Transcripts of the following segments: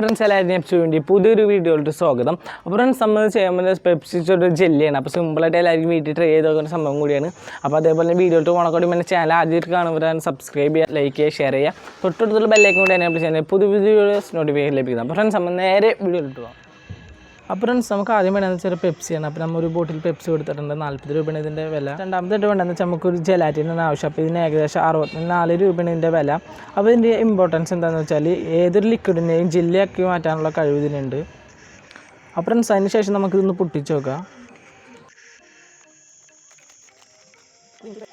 Friends എല്ലാവരും എപ്പിസോഡിൻ്റെ പുതിയൊരു വീഡിയോയിലോട്ട് സ്വാഗതം. അപ്പോൾ ഫ്രണ്ട്സ് നമ്മൾ ചെയ്യാൻ പറ്റുന്ന പെപ്സി ജെല്ലിയാണ്. അപ്പോൾ സിമ്പിളായിട്ട് എല്ലാവർക്കും വീട്ടിൽ ട്രൈ ചെയ്ത് നോക്കുന്ന സംഭവം കൂടിയാണ്. അപ്പോൾ അതേപോലെ തന്നെ വീഡിയോയിട്ട് പോകണമെങ്കിൽ എൻ്റെ ചാനൽ ആദ്യമായിട്ട് കാണുന്നവരാണ് സബ്സ്ക്രൈബ് ചെയ്യുക, ലൈക്ക് ചെയ്യുക, ഷെയർ ചെയ്യുക. തൊട്ടടുത്തുള്ള ബെല്ലൈക്കൻ കൂടി എനേബിൾ ചെയ്യാൻ പുതിയ വീഡിയോസ് നോട്ടിഫിക്കേഷൻ ലഭിക്കുന്നത്. അപ്പോൾ ഫ്രണ്ട്സ് നമ്മൾ നേരെ വീഡിയോയിലിട്ട് പോകാം. അപ്പോൾ ഫ്രണ്ട്സ് നമുക്ക് ആദ്യം വേണ്ടതെന്ന് വെച്ചാൽ പെപ്സിയാണ്. അപ്പോൾ നമ്മൾ ഒരു ബോട്ടിൽ പെപ്സി കൊടുത്തിട്ടുണ്ട്. 40 രൂപയാണ് ഇതിൻ്റെ വില. രണ്ടാമതായിട്ട് വേണ്ടതെന്ന് വെച്ചാൽ നമുക്കൊരു ജെലാറ്റിനാണ് ആവശ്യം. അപ്പോൾ ഇതിന് ഏകദേശം 64 രൂപയാണ് ഇതിൻ്റെ വില. അപ്പോൾ ഇതിൻ്റെ ഇമ്പോർട്ടൻസ് എന്താണെന്ന് വെച്ചാൽ ഏതൊരു ലിക്വിഡിനെയും ജെല്ലിയാക്കി മാറ്റാനുള്ള കഴിവ് ഇതിനുണ്ട്. അപ്പോൾ ഫ്രണ്ട്സ് അതിന് ശേഷം നമുക്കിതൊന്ന് പൊട്ടിച്ച് നോക്കാം.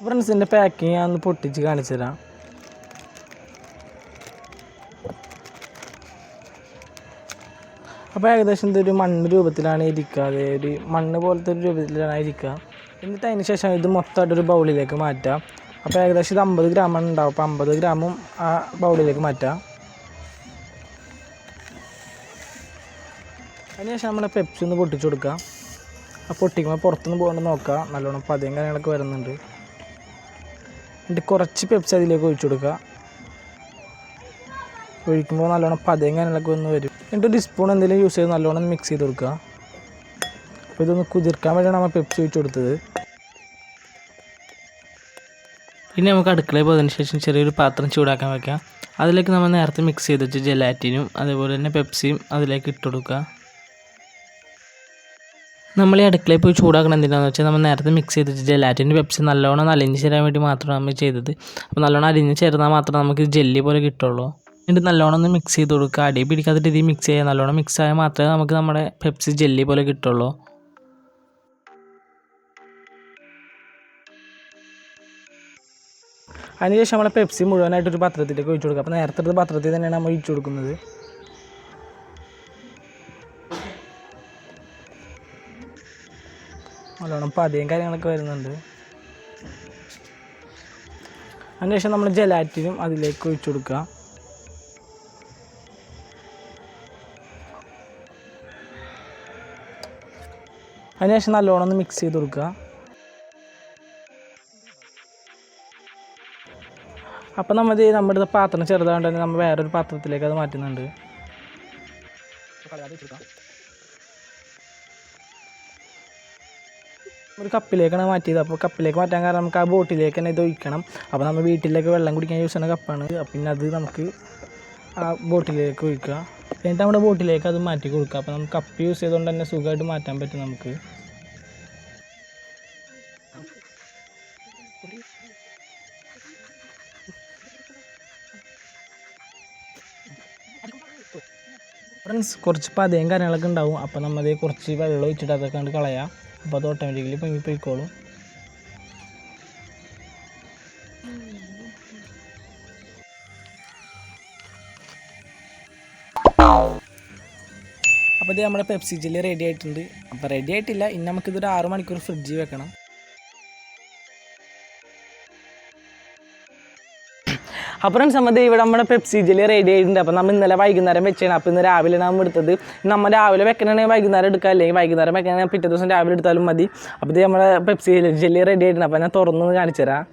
ഫ്രണ്ട്സ് ഇതിൻ്റെ പാക്കിങ് ഞാൻ ഒന്ന് പൊട്ടിച്ച് കാണിച്ചു തരാം. അപ്പോൾ ഏകദേശം ഇതൊരു മണ്ണ് രൂപത്തിലാണ് ഇരിക്കുക. അതെ, ഒരു മണ്ണ് പോലത്തെ ഒരു രൂപത്തിലാണ് ഇരിക്കുക. എന്നിട്ട് അതിന് ശേഷം ഇത് മൊത്തമായിട്ടൊരു ബൗളിലേക്ക് മാറ്റാം. അപ്പോൾ ഏകദേശം ഇത് 50 ഗ്രാമാണ് ഉണ്ടാവും. അപ്പോൾ 50 ഗ്രാമും ആ ബൗളിലേക്ക് മാറ്റാം. അതിനുശേഷം നമ്മൾ പെപ്സി ഒന്ന് പൊട്ടിച്ച് കൊടുക്കുക. ആ പൊട്ടിക്കുമ്പോൾ പുറത്തുനിന്ന് പോകേണ്ട നോക്കുക. നല്ലോണം പതയും കാര്യങ്ങളൊക്കെ വരുന്നുണ്ട്. എന്നിട്ട് കുറച്ച് പെപ്സി അതിലേക്ക് ഒഴിച്ചു കൊടുക്കുക. ഒഴിക്കുമ്പോൾ നല്ലോണം പതയും കാര്യങ്ങളൊക്കെ ഒന്ന് വരും. എന്നിട്ട് ഒരു സ്പൂൺ എന്തെങ്കിലും യൂസ് ചെയ്ത് നല്ലോണം മിക്സ് ചെയ്ത് കൊടുക്കുക. അപ്പോൾ ഇതൊന്ന് കുതിർക്കാൻ വേണ്ടിയാണ് നമ്മൾ പെപ്സി ഒഴിച്ച് കൊടുത്തത്. പിന്നെ നമുക്ക് അടുക്കളയിൽ പോയതിന് ശേഷം ചെറിയൊരു പാത്രം ചൂടാക്കാൻ വയ്ക്കാം. അതിലേക്ക് നമ്മൾ നേരത്തെ മിക്സ് ചെയ്ത് വെച്ച ജെലാറ്റിനും അതേപോലെ തന്നെ പെപ്സിയും അതിലേക്ക് ഇട്ട് കൊടുക്കുക. നമ്മൾ ഈ അടുക്കളയിൽ പോയി ചൂടാക്കണം എന്തിനാണെന്ന് വെച്ചാൽ നമ്മൾ നേരത്തെ മിക്സ് ചെയ്ത് വെച്ച ജെലാറ്റിൻ്റെ പെപ്സി നല്ലോണം അലിഞ്ഞ് ചേരാൻ വേണ്ടി മാത്രമാണ് നമ്മൾ ചെയ്തത്. അപ്പോൾ നല്ലോണം അലിഞ്ഞ് ചേർന്നാൽ മാത്രമേ നമുക്ക് ജെല്ലി പോലെ കിട്ടുള്ളൂ. എന്നിട്ട് നല്ലോണം ഒന്ന് മിക്സ് ചെയ്ത് കൊടുക്കുക. അടി പിടിക്കാത്ത രീതിയിൽ മിക്സ് ചെയ്യുക. നല്ലോണം മിക്സ് ആയാൽ മാത്രമേ നമുക്ക് നമ്മുടെ പെപ്സി ജെല്ലി പോലെ കിട്ടുള്ളൂ. അതിനുശേഷം നമ്മൾ പെപ്സി മുഴുവനായിട്ടൊരു പാത്രത്തിലേക്ക് ഒഴിച്ചു കൊടുക്കുക. അപ്പോൾ നേരത്തെ ഒരു പാത്രത്തിൽ തന്നെയാണ് നമ്മൾ ഒഴിച്ചു കൊടുക്കുന്നത്. നല്ലോണം പതയും കാര്യങ്ങളൊക്കെ വരുന്നുണ്ട്. അതിനുശേഷം നമ്മൾ ജെലാറ്റിനും അതിലേക്ക് ഒഴിച്ചു കൊടുക്കുക. അതിനുശേഷം നല്ലോണം ഒന്ന് മിക്സ് ചെയ്ത് കൊടുക്കുക. അപ്പം നമ്മുടെ പാത്രം ചെറുതാണ്ട് തന്നെ നമ്മൾ വേറൊരു പാത്രത്തിലേക്ക് അത് മാറ്റുന്നുണ്ട്. ഒരു കപ്പിലേക്കാണ് മാറ്റിയത്. അപ്പോൾ കപ്പിലേക്ക് മാറ്റാൻ കാരണം നമുക്ക് ആ ബോട്ടിലേക്ക് തന്നെ ഇത് ഒഴിക്കണം. അപ്പോൾ നമ്മൾ വീട്ടിലേക്ക് വെള്ളം കുടിക്കാൻ യൂസ് ചെയ്യുന്ന കപ്പാണ്. പിന്നെ അത് നമുക്ക് ആ ബോട്ടിലേക്ക് ഒഴിക്കുക. എന്നിട്ട് നമ്മുടെ ബോട്ടിലേക്ക് അത് മാറ്റി കൊടുക്കുക. അപ്പോൾ നമുക്ക് കപ്പ് യൂസ് ചെയ്തുകൊണ്ട് തന്നെ സുഖമായിട്ട് മാറ്റാൻ പറ്റും നമുക്ക്. ഫ്രണ്ട്സ് കുറച്ച് പതയും കാര്യങ്ങളൊക്കെ ഉണ്ടാവും. അപ്പോൾ നമ്മൾ കുറച്ച് വെള്ളം ഒഴിച്ചിട്ട് അതൊക്കെ കണ്ട് കളയാം. അപ്പോൾ അത് ഓട്ടോമാറ്റിക്കലി പൊങ്ങിപ്പോയിക്കോളും. അപ്പോൾ ഇത് നമ്മുടെ പെപ്സി ജെല്ലി റെഡി ആയിട്ടുണ്ട്. അപ്പോൾ റെഡി ആയിട്ടില്ല, ഇനി നമുക്കിതൊരു 6 മണിക്കൂർ ഫ്രിഡ്ജിൽ വെക്കണം. അപ്പോൾ സംബന്ധം ഇവിടെ നമ്മുടെ പെപ്സി ജെല്ലി റെഡി ആയിട്ടുണ്ട്. അപ്പോൾ നമ്മൾ ഇന്നലെ വൈകുന്നേരം വെച്ചാണ്. അപ്പോൾ ഇന്ന് രാവിലെ നമ്മൾ എടുത്തത്. നമ്മൾ രാവിലെ വെക്കണമെങ്കിൽ വൈകുന്നേരം എടുക്കുക, അല്ലെങ്കിൽ വൈകുന്നേരം വെക്കണമെങ്കിൽ പിറ്റേ ദിവസം രാവിലെ എടുത്താലും മതി. അപ്പോൾ ഇത് നമ്മുടെ പെപ്സി ജെല്ലി റെഡി ആയിട്ടുണ്ട്. അപ്പോൾ ഞാൻ തുറന്ന് കാണിച്ചു തരാം.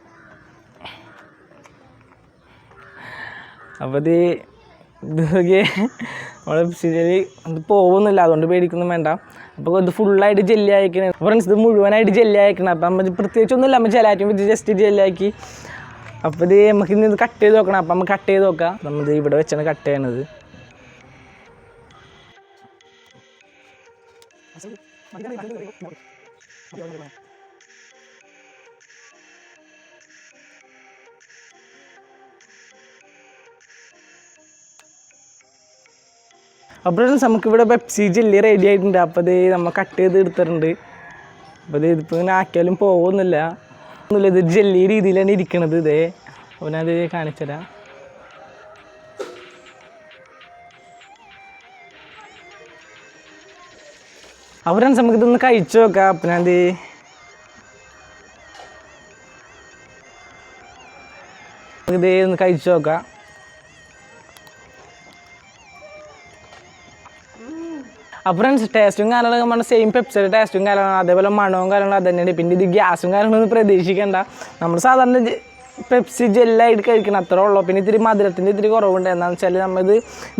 അപ്പോൾ ഇത് നമ്മുടെ പെപ്സി ജെല്ലി ഇത് പോകുന്നില്ല, അതുകൊണ്ട് പേടിക്കൊന്നും വേണ്ട. അപ്പോൾ ഇത് ഫുള്ളായിട്ട് ജെല്ലി അയക്കണേ ഫ്രണ്ട്സ്. ഇത് മുഴുവനായിട്ട് ജെല്ലി അയക്കണം. അപ്പം നമ്മൾ പ്രത്യേകിച്ചൊന്നുമില്ല, നമ്മൾ ജെലാറ്റിൻ വെച്ച് ജസ്റ്റ് ജെല്ലി ആക്കി. അപ്പോൾ ഇത് നമുക്ക് ഇന്ന് ഇത് കട്ട് ചെയ്ത് നോക്കണം. അപ്പം നമുക്ക് കട്ട് ചെയ്ത് നോക്കാം. നമ്മളിത് ഇവിടെ വെച്ചാണ് കട്ട് ചെയ്യണത്. അപ്പോൾ നമുക്കിവിടെ പെപ്സി ജെല്ലി റെഡി ആയിട്ടുണ്ട്. അപ്പോൾ ഇത് നമ്മൾ കട്ട് ചെയ്ത് എടുത്തിട്ടുണ്ട്. അപ്പോൾ ഇതിപ്പോൾ ഇങ്ങനെ ആക്കിയാലും പോകുന്നില്ല, ഇത് ജെല്ലി രീതിയിലാണ് ഇരിക്കണത്. ഇതേ അപ്പോൾ ഞാനത് കാണിച്ചുതരാം. അപ്പോൾ ഫ്രണ്ട്സ് നമുക്കിതൊന്ന് കഴിച്ചു നോക്കാം. അപ്പം ഞാനത് ഇതേ ഒന്ന് കഴിച്ചു നോക്കാം. അപ്പോൾ ഫ്രണ്ട്സ് ടേസ്റ്റും കാര്യങ്ങളൊക്കെ നമ്മുടെ സെയിം പെപ്സിയുടെ ടേസ്റ്റും കാര്യങ്ങളും അതേപോലെ മണവും കാര്യങ്ങളും അത് തന്നെയാണ്. പിന്നെ ഇത് ഗ്യാസും കാര്യങ്ങളൊന്നും പ്രതീക്ഷിക്കേണ്ട. നമ്മൾ സാധാരണ പെപ്സി ജെല്ലായിട്ട് കഴിക്കണം അത്രേ ഉള്ളൂ. പിന്നെ ഇത്തിരി മധുരത്തിൻ്റെ ഇത്തിരി കുറവുണ്ട്. എന്താണെന്ന് വെച്ചാൽ നമ്മളിത്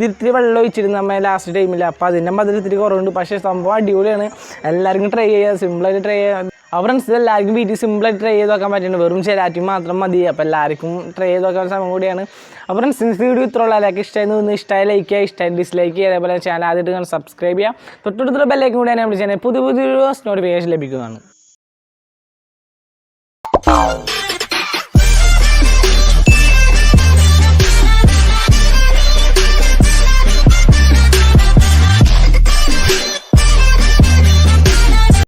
ഇത്തിരി വെള്ളം ഒഴിച്ചിരുന്നു നമ്മൾ ലാസ്റ്റ് ടൈമിൽ. അപ്പോൾ അതിൻ്റെ മധുരം ഇത്തിരി കുറവുണ്ട്. പക്ഷേ സംഭവം അടിപൊളിയാണ്. എല്ലാവർക്കും ട്രൈ ചെയ്യുക, സിമ്പിളായിട്ട് ട്രൈ ചെയ്യുക. ഫ്രണ്ട്സ് ഇത് എല്ലാവർക്കും വീട്ടിൽ സിമ്പിളായിട്ട് ട്രൈ ചെയ്ത് നോക്കാൻ പറ്റുന്നുണ്ട്. വെറും ജെലാറ്റിൻ മാത്രം മതി. അപ്പോൾ എല്ലാവർക്കും ട്രൈ ചെയ്ത് നോക്കാൻ സമയം കൂടിയാണ്. അപ്പോൾ ഫ്രണ്ട്സ് വീഡിയോ ഇത്രയുള്ള എല്ലാവർക്കും ഇഷ്ടമായി ലൈക്ക് ചെയ്യുക, ഇഷ്ടമായി ഡിസ്ലൈക്ക് ചെയ്യുക. അതേപോലെ ചാനൽ ആദ്യമായിട്ട് സബ്സ്ക്രൈബ് ചെയ്യുക. തൊട്ടടുത്തുള്ള ബെല്ലൈക്കൻ കൂടിയാണ് നമ്മൾ ചാനൽ പുതിയ നോട്ടിഫിക്കേഷൻ ലഭിക്കുന്നതാണ്.